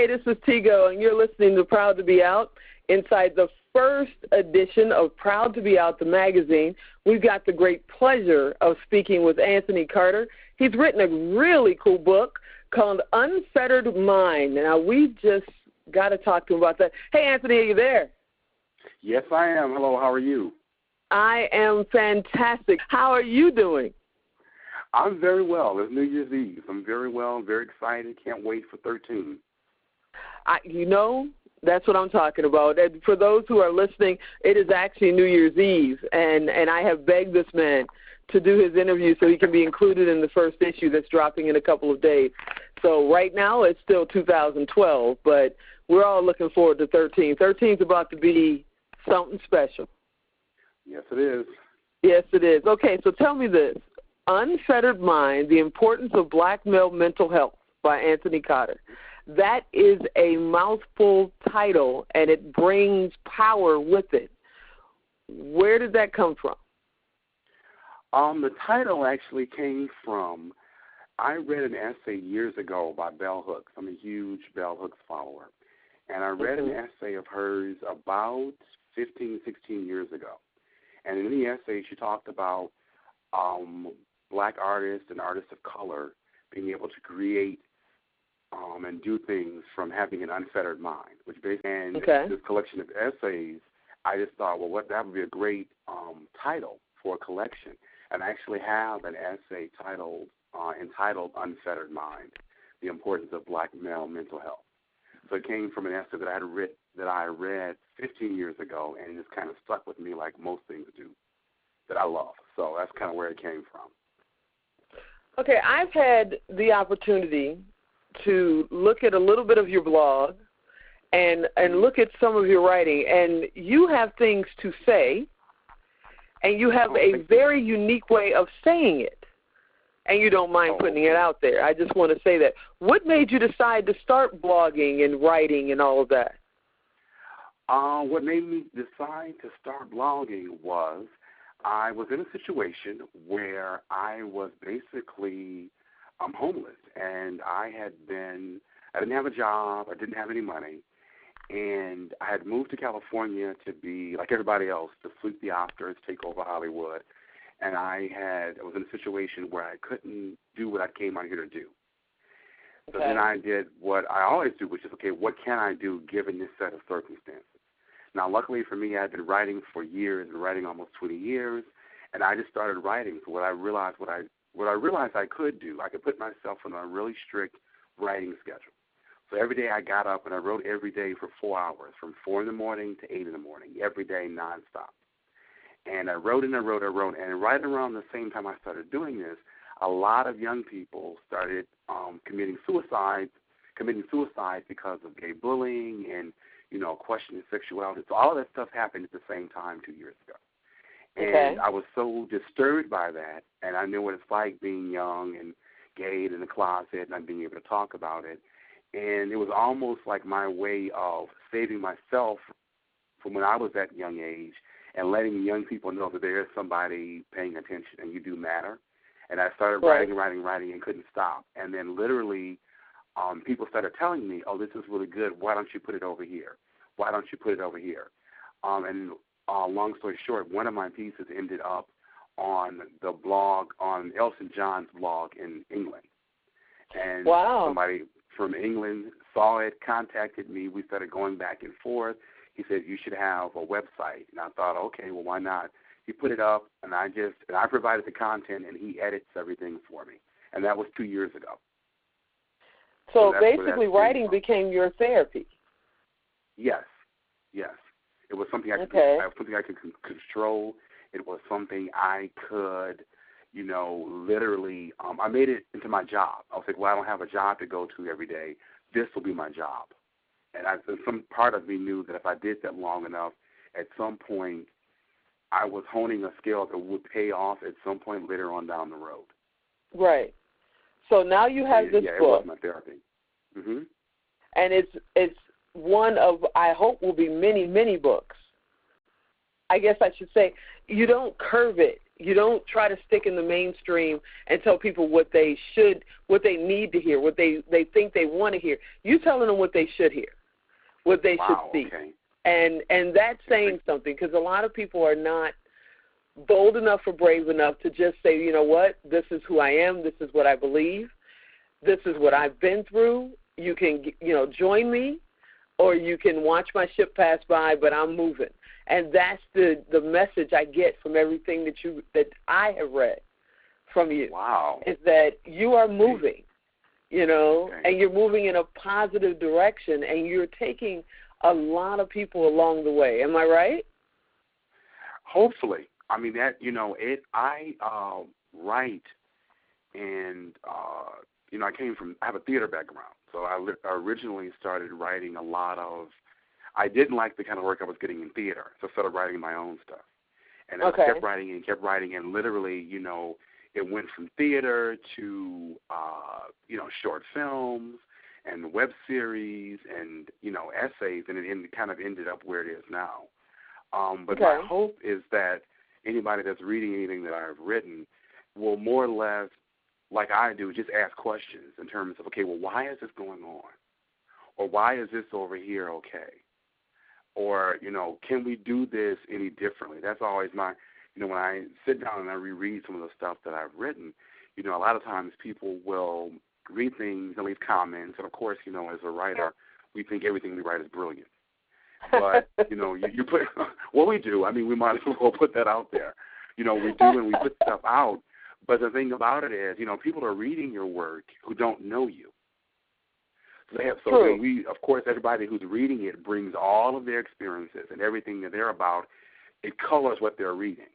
this is Tigo, and you're listening to Proud to Be Out. Inside the first edition of Proud to Be Out, the magazine, we've got the great pleasure of speaking with Anthony Carter. He's written a really cool book called Unfettered Mind. Now, we just got to talk to him about that. Hey, Anthony, are you there? Yes, I am. Hello, how are you? I am fantastic. How are you doing? I'm very well. It's New Year's Eve. I'm very well, very excited. Can't wait for 13. That's what I'm talking about. And for those who are listening, it is actually New Year's Eve, and I have begged this man to do his interview so he can be included in the first issue that's dropping in a couple of days. So right now it's still 2012, but we're all looking forward to 13. 13 is about to be something special. Yes, it is. Yes, it is. Okay, so tell me this. Unfettered Mind, The Importance of Black Male Mental Health by Anthony Carter. That is a mouthful title, and it brings power with it. Where did that come from? The title actually came from, I read an essay years ago by Bell Hooks. I'm a huge Bell Hooks follower. And I read an essay of hers about 15, 16 years ago. And in the essay, she talked about black artists and artists of color being able to create and do things from having an unfettered mind, which basically, and this collection of essays, I just thought, well, that would be a great title for a collection. And I actually have an essay entitled Unfettered Mind, The Importance of Black Male Mental Health. So it came from an essay that I read 15 years ago, and it just kind of stuck with me like most things do that I love. So that's kind of where it came from. Okay, I've had the opportunity to look at a little bit of your blog and look at some of your writing, and you have things to say, and you have a very unique way of saying it, and you don't mind putting it out there. I just want to say that. What made you decide to start blogging and writing and all of that? What made me decide to start blogging was I was in a situation where I was basically homeless, and I didn't have a job, I didn't have any money, and I had moved to California to be, like everybody else, to sweep the Oscars, take over Hollywood, and I was in a situation where I couldn't do what I came out here to do. So then I did what I always do, which is, okay, what can I do given this set of circumstances? Now, luckily for me, I had been writing for years, been writing almost 20 years, and I just started writing. So what I realized I could do, I could put myself on a really strict writing schedule. So every day I got up and I wrote every day for 4 hours, from 4 in the morning to 8 in the morning, every day nonstop. And I wrote and I wrote, and right around the same time I started doing this, a lot of young people started committing suicide because of gay bullying and, questioning sexuality. So all of that stuff happened at the same time 2 years ago. And I was so disturbed by that, and I knew what it's like being young and gay and in the closet and not being able to talk about it. And it was almost like my way of saving myself from when I was that young age and letting young people know that there is somebody paying attention and you do matter. And I started writing and couldn't stop. And then literally people started telling me, oh, this is really good. Why don't you put it over here? Why don't you put it over here? And long story short, one of my pieces ended up on the blog, on Elton John's blog in England. And somebody from England saw it, contacted me. We started going back and forth. He said, you should have a website. And I thought, okay, well, why not? He put it up, and I provided the content, and he edits everything for me. And that was 2 years ago. So basically writing became your therapy. Yes. It was something I could control. It was something I could, literally, I made it into my job. I was like, well, I don't have a job to go to every day. This will be my job. And some part of me knew that if I did that long enough, at some point, I was honing a skill that would pay off at some point later on down the road. Right. So now you have this book. Yeah, it was my therapy. Mm-hmm. And it's one of, I hope, will be many, many books. I guess I should say, you don't curve it. You don't try to stick in the mainstream and tell people what they need to hear, what they think they want to hear. You telling them what they should hear, what they should see. Okay. And that's saying something, because a lot of people are not bold enough or brave enough to just say, you know what, this is who I am, this is what I believe, this is what I've been through. You can, join me, or you can watch my ship pass by, but I'm moving. And that's the message I get from everything that I have read from you. Wow. Is that you are moving, Okay. and you're moving in a positive direction, and you're taking a lot of people along the way. Am I right? Hopefully. I mean, that, I write, and, I have a theater background. So I originally started writing a lot of, I didn't like the kind of work I was getting in theater, so I started writing my own stuff. And I kept writing, and literally, it went from theater to, short films and web series and, essays, and it kind of ended up where it is now. But my hope is that anybody that's reading anything that I've written will more or less, like I do, just ask questions in terms of, okay, well, why is this going on? Or why is this over here okay? Or, can we do this any differently? That's always my, when I sit down and I reread some of the stuff that I've written, a lot of times people will read things and leave comments. And, of course, as a writer, we think everything we write is brilliant. But, you put what we do, I mean, we might as well put that out there. We do, and we put stuff out. But the thing about it is, people are reading your work who don't know you. So then we, of course, everybody who's reading it brings all of their experiences and everything that they're about. It colors what they're reading.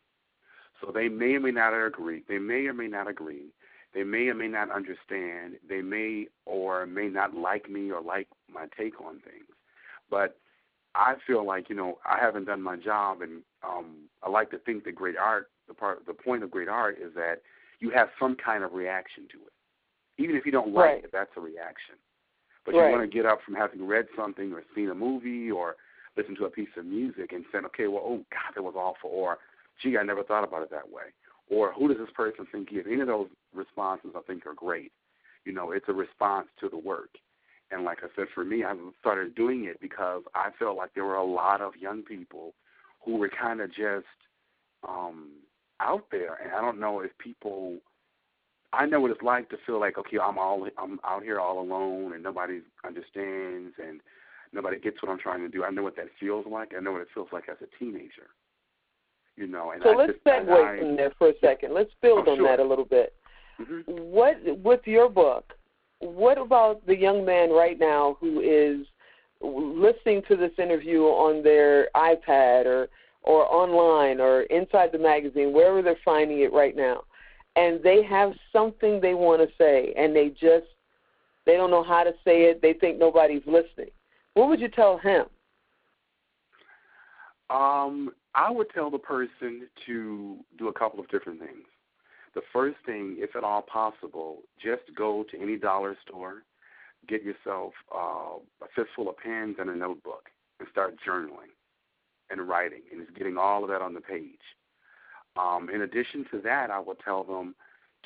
So they may or may not agree. They may or may not agree. They may or may not understand. They may or may not like me or like my take on things. But I feel like, I haven't done my job, and I like to think that great art, the point of great art is that you have some kind of reaction to it. Even if you don't like it, that's a reaction. But you want to get up from having read something or seen a movie or listened to a piece of music and said, okay, well, oh, God, that was awful. Or, gee, I never thought about it that way. Or who does this person think he is? Any of those responses I think are great. It's a response to the work. And like I said, for me, I started doing it because I felt like there were a lot of young people who were kind of just out there. And I don't know if people – I know what it's like to feel like, okay, I'm out here all alone and nobody understands and nobody gets what I'm trying to do. I know what that feels like. I know what it feels like as a teenager. And so let's segue from there for a second. Let's build on that a little bit. Mm-hmm. What, with your book, what about the young man right now who is listening to this interview on their iPad or online or inside the magazine, wherever they're finding it right now, and they have something they want to say, and they don't know how to say it. They think nobody's listening. What would you tell him? I would tell the person to do a couple of different things. The first thing, if at all possible, just go to any dollar store, get yourself a fistful of pens and a notebook, and start journaling and writing, and just getting all of that on the page. In addition to that, I would tell them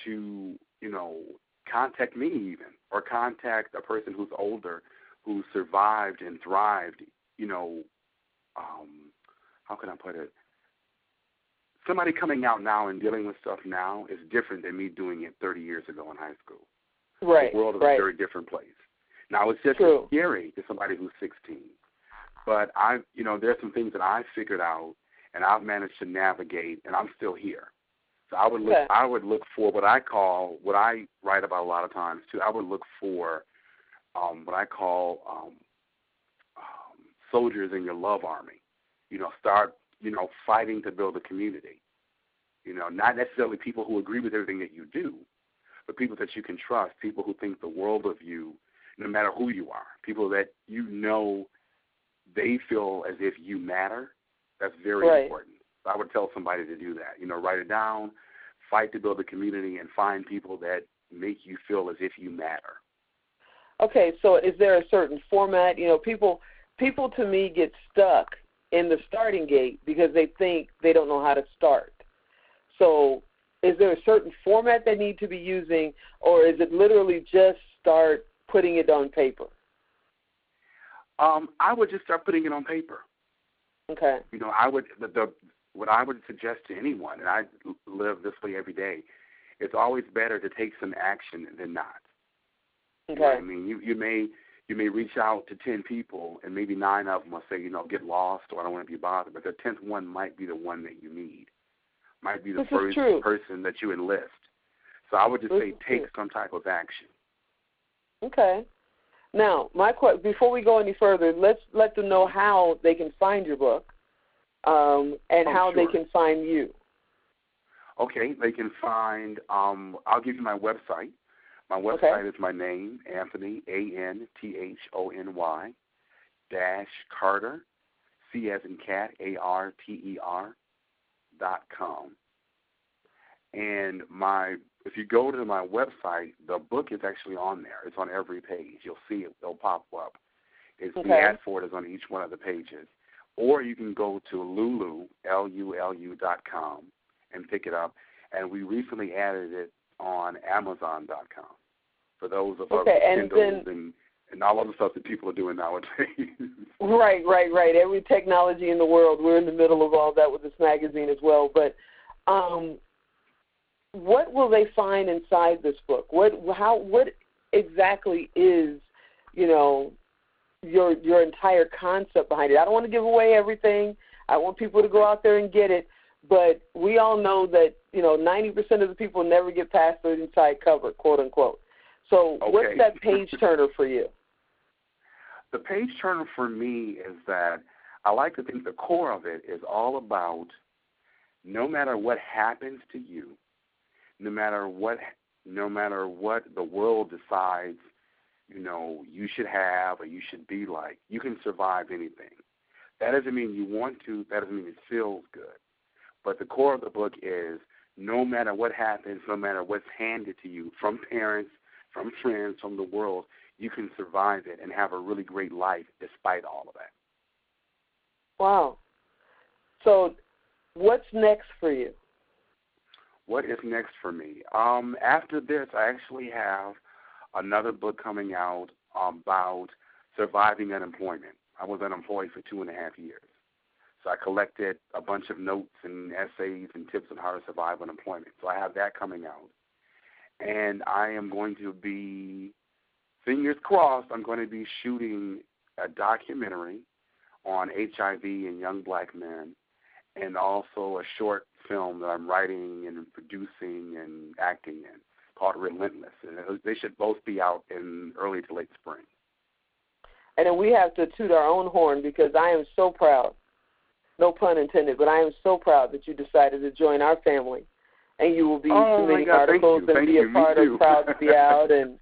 to, contact me even, or contact a person who's older, who survived and thrived, how can I put it? Somebody coming out now and dealing with stuff now is different than me doing it 30 years ago in high school. Right. The world is a very different place. Now, it's just scary to somebody who's 16. But there's some things that I figured out and I've managed to navigate, and I'm still here. So I would look for what I write about a lot of times too. I would look for what I call soldiers in your love army. Start fighting to build a community. Not necessarily people who agree with everything that you do, but people that you can trust, people who think the world of you, no matter who you are, people that they feel as if you matter. That's very important. So I would tell somebody to do that. Write it down, fight to build a community, and find people that make you feel as if you matter. Okay, so is there a certain format? People to me get stuck in the starting gate because they think they don't know how to start. So is there a certain format they need to be using, or is it literally just start putting it on paper? I would just start putting it on paper. Okay. You know, I would what I would suggest to anyone, and I live this way every day, it's always better to take some action than not. Okay. You know what I mean, you may reach out to 10 people, and maybe 9 of them will say, get lost, or I don't want to be bothered. But the 10th one might be the one that you need. Might be the first person that you enlist. So I would just say take some type of action. Okay. Now, before we go any further, let's let them know how they can find your book and how they can find you. Okay, they can find, I'll give you my website. My website is my name, Anthony, ANTHONY, -Carter, C as in cat, ARTER.com. And if you go to my website, the book is actually on there. It's on every page. You'll see it. It'll pop up. The ad for it is on each one of the pages. Or you can go to Lulu, LULU.com, and pick it up. And we recently added it on Amazon.com for those of us Kindles and all other stuff that people are doing nowadays. Right. Every technology in the world, we're in the middle of all that with this magazine as well. But what will they find inside this book? What exactly is, your entire concept behind it? I don't want to give away everything. I want people to go out there and get it. But we all know that, 90% of the people never get past the inside cover, quote unquote. So what's that page turner for you? The page turner for me is that I like to think the core of it is all about no matter what happens to you, no matter what the world decides, you should have or you should be like, you can survive anything. That doesn't mean you want to. That doesn't mean it feels good. But the core of the book is no matter what happens, no matter what's handed to you from parents, from friends, from the world, you can survive it and have a really great life despite all of that. Wow. So what's next for you? What is next for me? After this, I actually have another book coming out about surviving unemployment. I was unemployed for 2.5 years. So I collected a bunch of notes and essays and tips on how to survive unemployment. So I have that coming out. And I am going to be, fingers crossed, I'm going to be shooting a documentary on HIV and young black men, and also a short film that I'm writing and producing and acting in called Relentless. And they should both be out in early to late spring. And then we have to toot our own horn because I am so proud, no pun intended, but I am so proud that you decided to join our family. And you will be submitting articles and be a part of Proud to Be Out. And,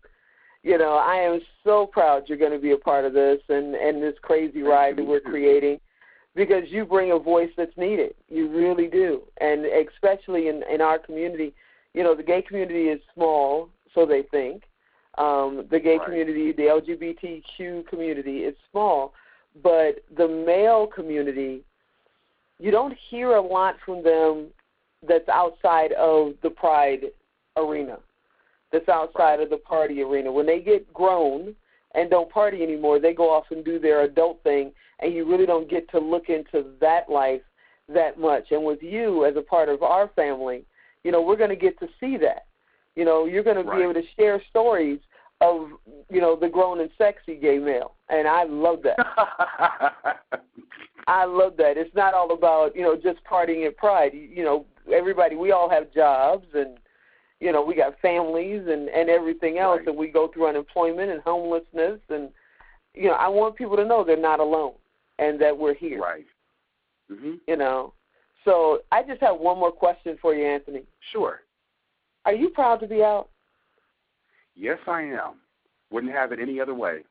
I am so proud you're going to be a part of this and this crazy ride that we're creating, because you bring a voice that's needed. You really do. And especially in our community, the gay community is small, so they think. The gay community, the LGBTQ community is small. But the male community, you don't hear a lot from them that's outside of the pride arena, that's outside of the party arena. When they get grown and don't party anymore, they go off and do their adult thing, and you really don't get to look into that life that much. And with you as a part of our family, we're going to get to see that. You're going to be able to share stories of, the grown and sexy gay male, and I love that. I love that. It's not all about, just partying at Pride. Everybody, we all have jobs, and, we got families and everything else, and we go through unemployment and homelessness, and, I want people to know they're not alone and that we're here. Right. Mm-hmm. So I just have one more question for you, Anthony. Sure. Are you proud to be out? Yes, I am. Wouldn't have it any other way.